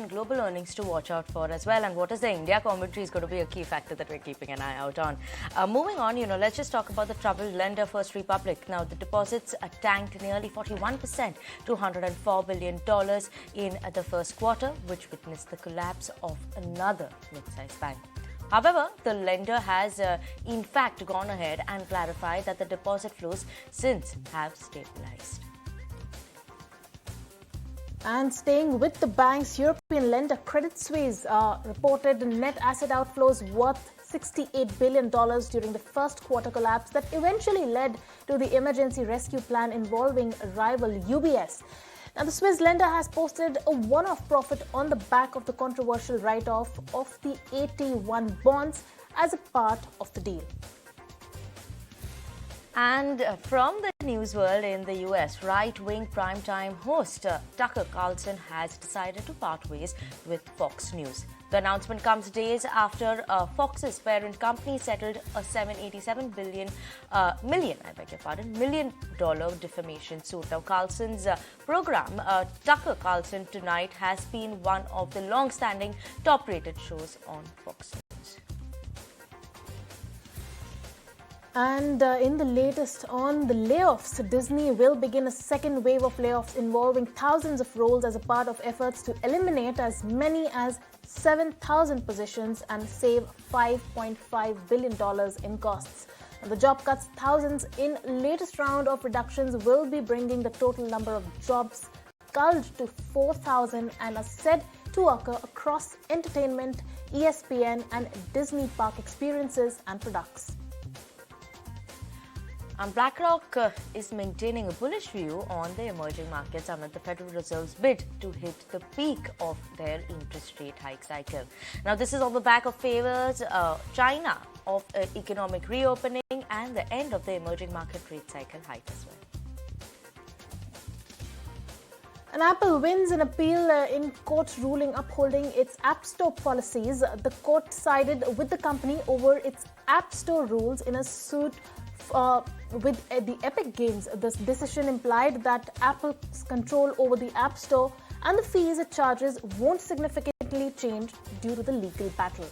global earnings to watch out for as well, and what is the India commentary is going to be a key factor that we're keeping an eye out on. Moving on, let's just talk about the troubled lender First Republic. Now, the deposits tanked nearly 41% to $104 billion in the first quarter, which witnessed the collapse of another mid-sized bank. However, the lender has in fact gone ahead and clarified that the deposit flows since have stabilized. And staying with the banks, European lender Credit Suisse reported net asset outflows worth $68 billion during the first quarter collapse that eventually led to the emergency rescue plan involving rival UBS. Now, the Swiss lender has posted a one-off profit on the back of the controversial write-off of the AT1 bonds as a part of the deal. And from the news world in the US, right-wing primetime host Tucker Carlson has decided to part ways with Fox News. The announcement comes days after Fox's parent company settled a $787 million defamation suit. Now, Carlson's program, Tucker Carlson Tonight, has been one of the long-standing top-rated shows on Fox News. And in the latest on the layoffs, Disney will begin a second wave of layoffs involving thousands of roles as a part of efforts to eliminate as many as 7,000 positions and save $5.5 billion in costs. And the job cuts, thousands in latest round of reductions, will be bringing the total number of jobs culled to 4,000 and are said to occur across entertainment, ESPN and Disney park experiences and products. And BlackRock is maintaining a bullish view on the emerging markets amid the Federal Reserve's bid to hit the peak of their interest rate hike cycle. Now, this is on the back of favors China of economic reopening and the end of the emerging market rate cycle hike as well. And Apple wins an appeal in court ruling upholding its App Store policies. The court sided with the company over its App Store rules in a suit with the Epic Games. This decision implied that Apple's control over the App Store and the fees it charges won't significantly change due to the legal battle.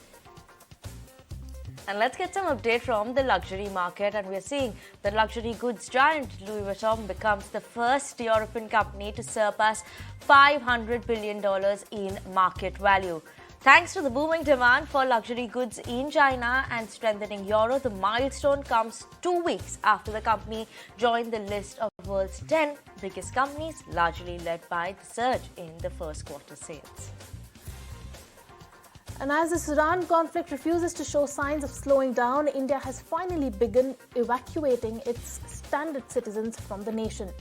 And let's get some update from the luxury market, and we're seeing the luxury goods giant Louis Vuitton becomes the first European company to surpass $500 billion in market value. Thanks to the booming demand for luxury goods in China and strengthening euro, the milestone comes 2 weeks after the company joined the list of the world's 10 biggest companies, largely led by the surge in the first quarter sales. And as the Sudan conflict refuses to show signs of slowing down, India has finally begun evacuating its stranded citizens from the nation.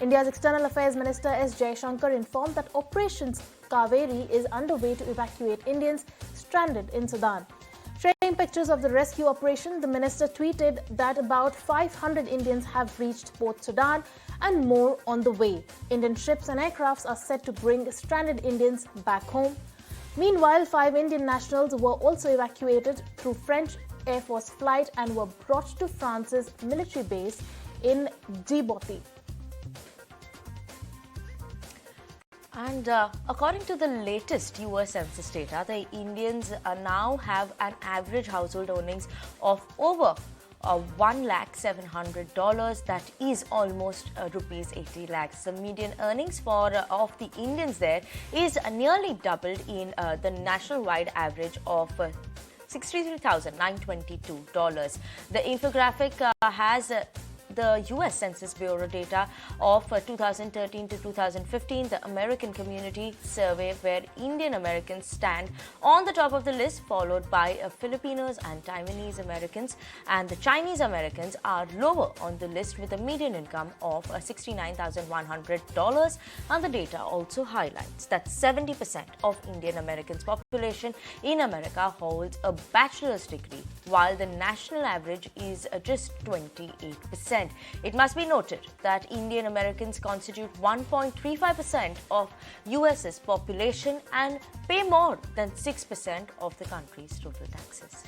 India's External Affairs Minister S. Jaishankar informed that Operations Kaveri is underway to evacuate Indians stranded in Sudan. Sharing pictures of the rescue operation, the minister tweeted that about 500 Indians have reached Port Sudan and more on the way. Indian ships and aircrafts are set to bring stranded Indians back home. Meanwhile, 5 Indian nationals were also evacuated through French Air Force flight and were brought to France's military base in Djibouti. And according to the latest US Census data, the Indians now have an average household earnings of over $1,700. That is almost rupees 80 lakhs. The median earnings of the Indians there is nearly doubled in the nationwide average of $63,922. The infographic has the U.S. Census Bureau data of 2013 to 2015, the American Community Survey, where Indian Americans stand on the top of the list, followed by Filipinos and Taiwanese Americans, and the Chinese Americans are lower on the list with a median income of $69,100. And the data also highlights that 70% of Indian Americans' population in America holds a bachelor's degree, while the national average is just 28%. It must be noted that Indian Americans constitute 1.35% of US's population and pay more than 6% of the country's total taxes.